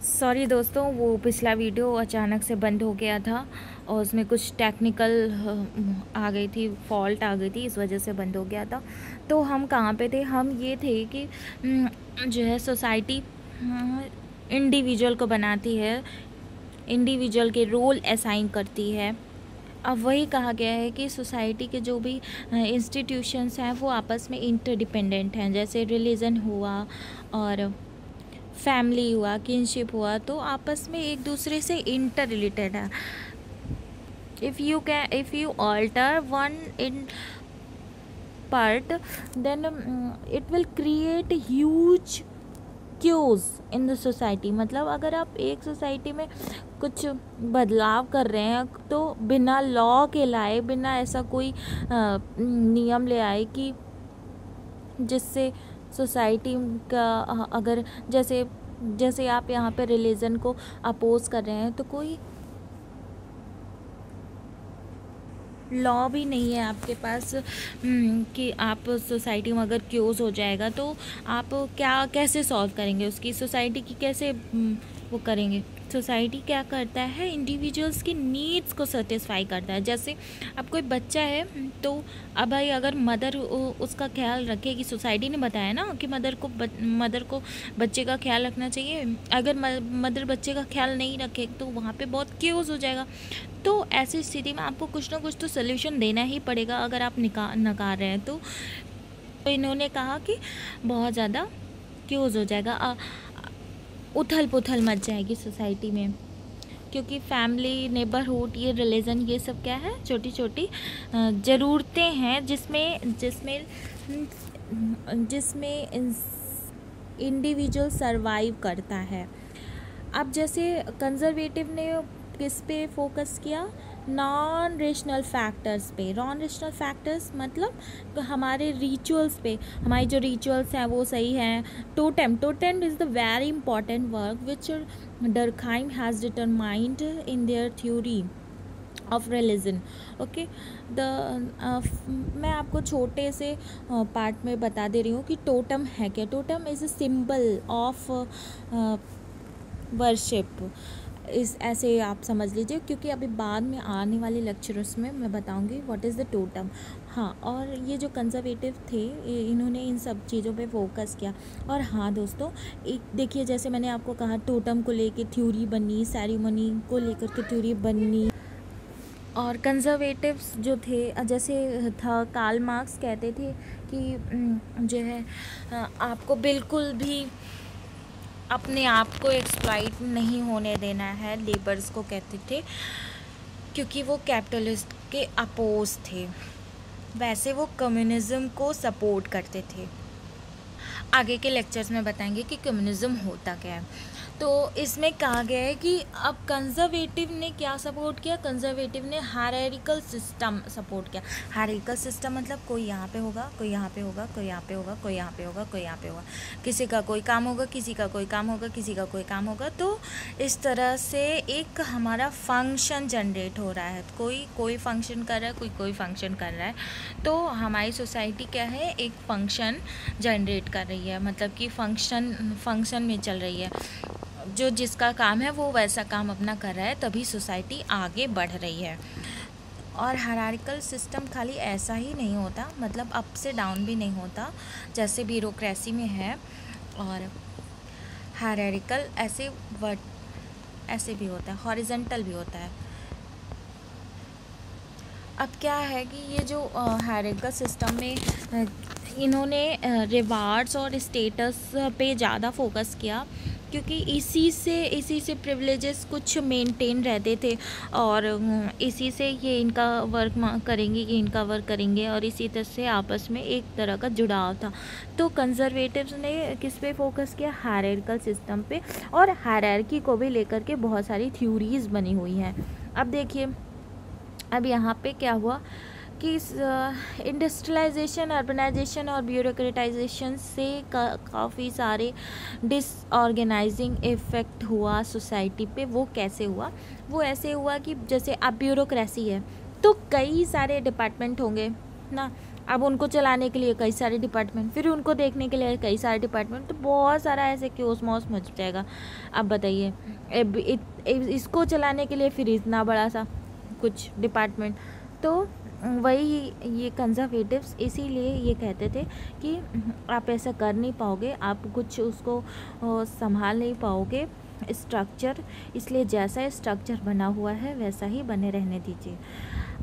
Sorry दोस्तों, वो पिछला वीडियो अचानक से बंद हो गया था और उसमें कुछ टेक्निकल आ गई थी, फॉल्ट आ गई थी, इस वजह से बंद हो गया था। तो हम कहाँ पे थे? हम ये थे कि जो है सोसाइटी इंडिविजुअल को बनाती है, इंडिविजुअल के रोल असाइन करती है। अब वही कहा गया है कि सोसाइटी के जो भी इंस्टीट्यूशंस हैं वो आपस में इंटरडिपेंडेंट हैं। जैसे रिलीजन हुआ और फैमिली हुआ, किनशिप हुआ, तो आपस में एक दूसरे से इंटर रिलेटेड है। If you alter one in part, then it will create huge chaos in the society। मतलब अगर आप एक सोसाइटी में कुछ बदलाव कर रहे हैं तो बिना लॉ के लाए, बिना ऐसा कोई नियम ले आए कि जिससे सोसाइटी का अगर जैसे आप यहाँ पे रिलीजन को अपोज कर रहे हैं तो कोई लॉ भी नहीं है आपके पास कि आप सोसाइटी में अगर क्योज हो जाएगा तो आप कैसे सॉल्व करेंगे उसकी, सोसाइटी की कैसे वो करेंगे। सोसाइटी क्या करता है? इंडिविजुअल्स की नीड्स को सेटिस्फाई करता है। जैसे अब कोई बच्चा है तो अब भाई अगर मदर उसका ख्याल रखेगी, सोसाइटी ने बताया ना कि मदर को बच्चे का ख्याल रखना चाहिए। अगर मदर बच्चे का ख्याल नहीं रखे तो वहाँ पे बहुत क्यूज हो जाएगा। तो ऐसी स्थिति में आपको कुछ ना कुछ तो सोल्यूशन देना ही पड़ेगा अगर आप नकार रहे हैं तो इन्होंने कहा कि बहुत ज़्यादा क्यूज हो जाएगा, उथल पुथल मच जाएगी सोसाइटी में। क्योंकि फैमिली, नेबरहुड, ये रिलीजन, ये सब क्या है? छोटी छोटी ज़रूरतें हैं जिसमें इंडिविजुअल सरवाइव करता है। अब जैसे कंजर्वेटिव ने किस पे फोकस किया? नॉन रेशनल फैक्टर्स पे। नॉन रेशनल फैक्टर्स मतलब हमारे रिचुअल्स पे, हमारी जो रिचुअल्स हैं वो सही हैं। Totem is the very important work which Durkheim has determined in their theory of religion. Okay, मैं आपको छोटे से पार्ट में बता दे रही हूँ कि टोटम है क्या। Totem is a symbol of worship, इस ऐसे आप समझ लीजिए, क्योंकि अभी बाद में आने वाले लेक्चर्स में मैं बताऊंगी व्हाट इज़ द टोटम। हाँ, और ये जो कंजर्वेटिव थे इन्होंने इन सब चीज़ों पे फोकस किया। और हाँ दोस्तों, एक देखिए, जैसे मैंने आपको कहा टोटम को लेके थ्योरी बनी, सेरेमनी को लेकर के थ्योरी बनी। और कंजर्वेटिव्स जो थे, जैसे था कार्ल मार्क्स कहते थे कि जो है आपको बिल्कुल भी अपने आप को एक्सप्लॉइट नहीं होने देना है, लेबर्स को कहते थे, क्योंकि वो कैपिटलिस्ट के अपोज थे। वैसे वो कम्युनिज़्म को सपोर्ट करते थे। आगे के लेक्चर्स में बताएंगे कि कम्युनिज़्म होता क्या है। तो इसमें कहा गया है कि अब कंजर्वेटिव ने क्या सपोर्ट किया? कंजर्वेटिव ने हायरार्किकल सिस्टम सपोर्ट किया। हायरार्किकल सिस्टम मतलब कोई यहाँ पे होगा, कोई यहाँ पे होगा, कोई यहाँ पे होगा, कोई यहाँ पे होगा, कोई यहाँ पे होगा, किसी का कोई काम होगा, किसी का कोई काम होगा, किसी का कोई काम होगा। तो इस तरह से एक हमारा फंक्शन जनरेट हो रहा है। कोई फंक्शन कर रहा है, कोई फंक्शन कर रहा है। तो हमारी सोसाइटी क्या है? एक फंक्शन जनरेट कर रही है, मतलब कि फंक्शन में चल रही है। जो जिसका काम है वो वैसा काम अपना कर रहा है, तभी सोसाइटी आगे बढ़ रही है। और हायरार्किकल सिस्टम खाली ऐसा ही नहीं होता, मतलब अप से डाउन भी नहीं होता जैसे ब्यूरोक्रेसी में है। और हायरार्किकल ऐसे भी होता है, हॉरिजॉन्टल भी होता है। अब क्या है कि ये जो हायरार्किकल सिस्टम में इन्होंने रिवार्ड्स और स्टेटस पे ज़्यादा फोकस किया, क्योंकि इसी से प्रिविलेजेस कुछ मेंटेन रहते थे और इसी से ये इनका वर्क करेंगे, ये इनका वर्क करेंगे, और इसी तरह से आपस में एक तरह का जुड़ाव था। तो कंजर्वेटिव्स ने किस पे फोकस किया? हायरार्किकल सिस्टम पे। और हायरार्की को भी लेकर के बहुत सारी थ्योरीज बनी हुई हैं। अब देखिए, अब यहाँ पे क्या हुआ कि इंडस्ट्रियलाइजेशन, अर्बनाइजेशन और ब्यूरोक्रेटाइजेशन से काफ़ी सारे डिसऑर्गेनाइजिंग इफ़ेक्ट हुआ सोसाइटी पे। वो कैसे हुआ? वो ऐसे हुआ कि जैसे अब ब्यूरोक्रेसी है तो कई सारे डिपार्टमेंट होंगे ना, अब उनको चलाने के लिए कई सारे डिपार्टमेंट, फिर उनको देखने के लिए कई सारे डिपार्टमेंट, तो बहुत सारा ऐसे क्योस मौस मच जाएगा। अब बताइए, इसको चलाने के लिए फिर इतना बड़ा सा कुछ डिपार्टमेंट। तो वही ये कंजर्वेटिव्स इसीलिए ये कहते थे कि आप ऐसा कर नहीं पाओगे, आप कुछ उसको संभाल नहीं पाओगे स्ट्रक्चर, इसलिए जैसा स्ट्रक्चर बना हुआ है वैसा ही बने रहने दीजिए।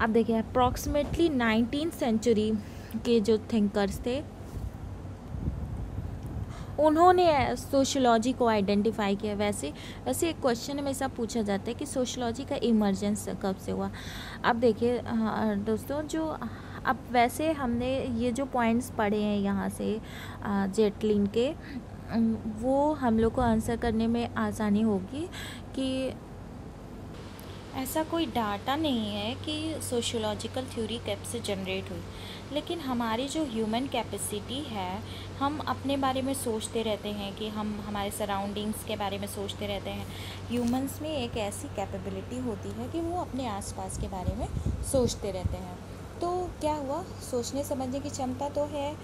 अब देखिए अप्रॉक्सीमेटली 19th सेंचुरी के जो थिंकर्स थे उन्होंने सोशोलॉजी को आइडेंटिफाई किया। वैसे एक क्वेश्चन हमेशा पूछा जाता है कि सोशोलॉजी का इमर्जेंस कब से हुआ। अब देखिए दोस्तों, जो अब वैसे हमने ये जो पॉइंट्स पढ़े हैं यहाँ से जेटलिन के, वो हम लोग को आंसर करने में आसानी होगी कि ऐसा कोई डाटा नहीं है कि सोशियोलॉजिकल थ्योरी कब से जनरेट हुई, लेकिन हमारी जो ह्यूमन कैपेसिटी है, हम अपने बारे में सोचते रहते हैं कि हम हमारे सराउंडिंग्स के बारे में सोचते रहते हैं। ह्यूमंस में एक ऐसी कैपेबिलिटी होती है कि वो अपने आसपास के बारे में सोचते रहते हैं। तो क्या हुआ, सोचने समझने की क्षमता तो है,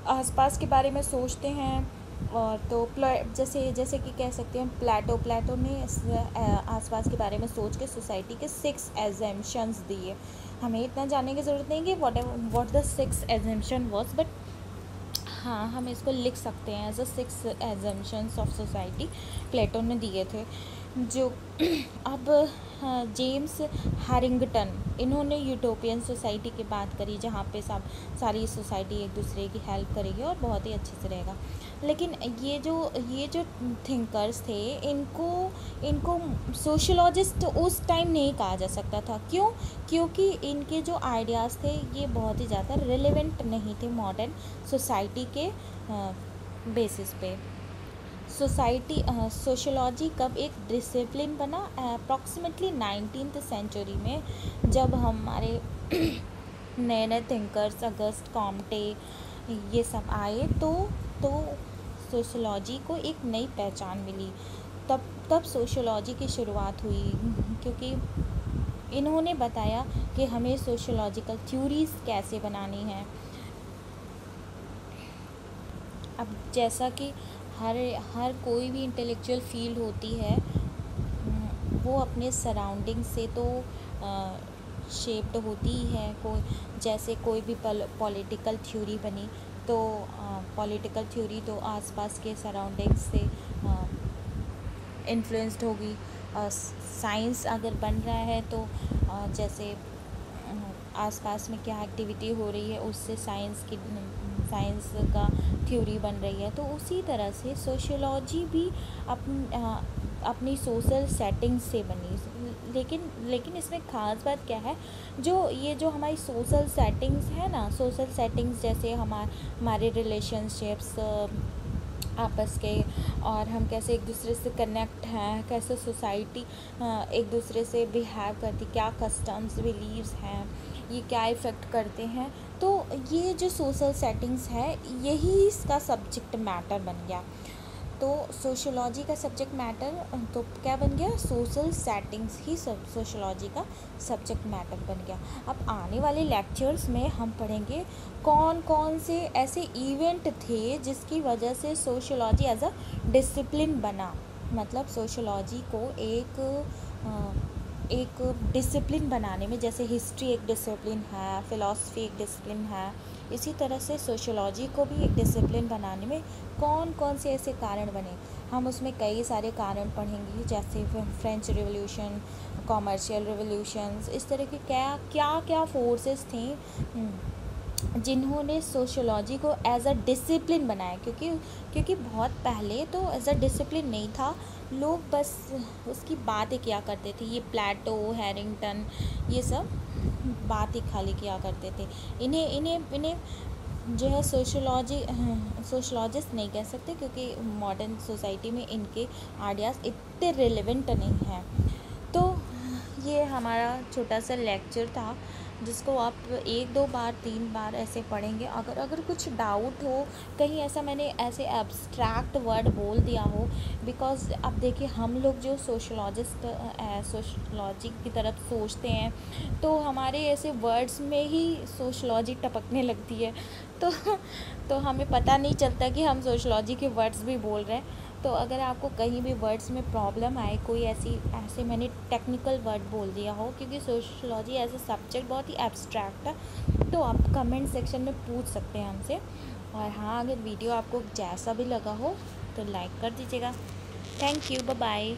आसपास के बारे में सोचते हैं। और तो जैसे कि कह सकते हैं प्लेटो ने आसपास के बारे में सोच के सोसाइटी के 6 एजम्पशंस दिए। हमें इतना जानने की ज़रूरत नहीं कि what the 6 assumption was, but हाँ हम इसको लिख सकते हैं as a 6 assumptions of society Plato ने दिए थे। जो अब जेम्स हैरिंगटन, इन्होंने यूटोपियन सोसाइटी की बात करी जहाँ पे सारी सोसाइटी एक दूसरे की हेल्प करेगी और बहुत ही अच्छे से रहेगा। लेकिन ये जो थिंकर्स थे, इनको सोशोलॉजिस्ट उस टाइम नहीं कहा जा सकता था। क्यों? क्योंकि इनके जो आइडियाज़ थे ये बहुत ही ज़्यादा रिलेवेंट नहीं थे मॉडर्न सोसाइटी के बेसिस पे। सोशोलॉजी कब एक डिसिप्लिन बना? अप्रॉक्सीमेटली 19th सेंचुरी में, जब हमारे नए नए थिंकर्स अगस्ट कॉम्टे ये सब आए, तो सोशोलॉजी को एक नई पहचान मिली। तब सोशोलॉजी की शुरुआत हुई, क्योंकि इन्होंने बताया कि हमें सोशोलॉजिकल थ्योरीज कैसे बनानी है। अब जैसा कि हर कोई भी इंटेलेक्चुअल फील्ड होती है, वो अपने सराउंडिंग से तो शेप्ड होती ही है। जैसे कोई भी पॉलिटिकल थ्योरी बनी, तो पॉलिटिकल थ्योरी तो आसपास के सराउंडिंग्स से इन्फ्लुएंस्ड होगी। साइंस अगर बन रहा है तो जैसे आसपास में क्या एक्टिविटी हो रही है उससे साइंस का थ्योरी बन रही है। तो उसी तरह से सोशियोलॉजी भी अपनी सोशल सेटिंग्स से बनी। लेकिन इसमें ख़ास बात क्या है, जो हमारी सोशल सेटिंग्स है ना, सोशल सेटिंग्स जैसे हमारे रिलेशनशिप्स आपस के, और हम कैसे एक दूसरे से कनेक्ट हैं, कैसे सोसाइटी एक दूसरे से बिहेव करती, क्या कस्टम्स बिलीव्स हैं, ये क्या इफ़ेक्ट करते हैं। तो ये जो सोशल सेटिंग्स है यही इसका सब्जेक्ट मैटर बन गया। तो सोशोलॉजी का सब्जेक्ट मैटर तो क्या बन गया, सोशल सेटिंग्स ही सोशोलॉजी का सब्जेक्ट मैटर बन गया। अब आने वाले लेक्चर्स में हम पढ़ेंगे कौन कौन से ऐसे इवेंट थे जिसकी वजह से सोशोलॉजी एज अ डिसिप्लिन बना। मतलब सोशोलॉजी को एक डिसिप्लिन बनाने में, जैसे हिस्ट्री एक डिसिप्लिन है, फ़िलॉसफी एक डिसिप्लिन है, इसी तरह से सोशोलॉजी को भी एक डिसिप्लिन बनाने में कौन कौन से ऐसे कारण बने, हम उसमें कई सारे कारण पढ़ेंगे। जैसे फ्रेंच रिवॉल्यूशन, कॉमर्शियल रिवॉल्यूशंस, इस तरह के क्या फोर्सेस थे जिन्होंने सोशोलॉजी को एज अ डिसिप्लिन बनाया। क्योंकि बहुत पहले तो एज अ डिसिप्लिन नहीं था, लोग बस उसकी बात ही किया करते थे। ये प्लेटो, हैरिंगटन, ये सब बात ही खाली किया करते थे। इन्हें जो है सोशोलॉजिस्ट नहीं कह सकते, क्योंकि मॉडर्न सोसाइटी में इनके आइडियाज़ इतने रिलेवेंट नहीं हैं। तो ये हमारा छोटा सा लेक्चर था, जिसको आप 1-2 बार 3 बार ऐसे पढ़ेंगे। अगर कुछ डाउट हो, कहीं ऐसा मैंने ऐसे एब्स्ट्रैक्ट वर्ड बोल दिया हो, बिकॉज़ अब देखिए हम लोग जो सोशलॉजी की तरफ सोचते हैं, तो हमारे ऐसे वर्ड्स में ही सोशलॉजी टपकने लगती है। तो तो हमें पता नहीं चलता कि हम सोशलॉजी के वर्ड्स भी बोल रहे हैं। तो अगर आपको कहीं भी वर्ड्स में प्रॉब्लम आए, कोई ऐसे मैंने टेक्निकल वर्ड बोल दिया हो, क्योंकि सोशलॉजी एज अ सब्जेक्ट बहुत ही एब्स्ट्रैक्ट है, तो आप कमेंट सेक्शन में पूछ सकते हैं हमसे। और हाँ, अगर वीडियो आपको जैसा भी लगा हो तो लाइक कर दीजिएगा। Thank you, bye bye.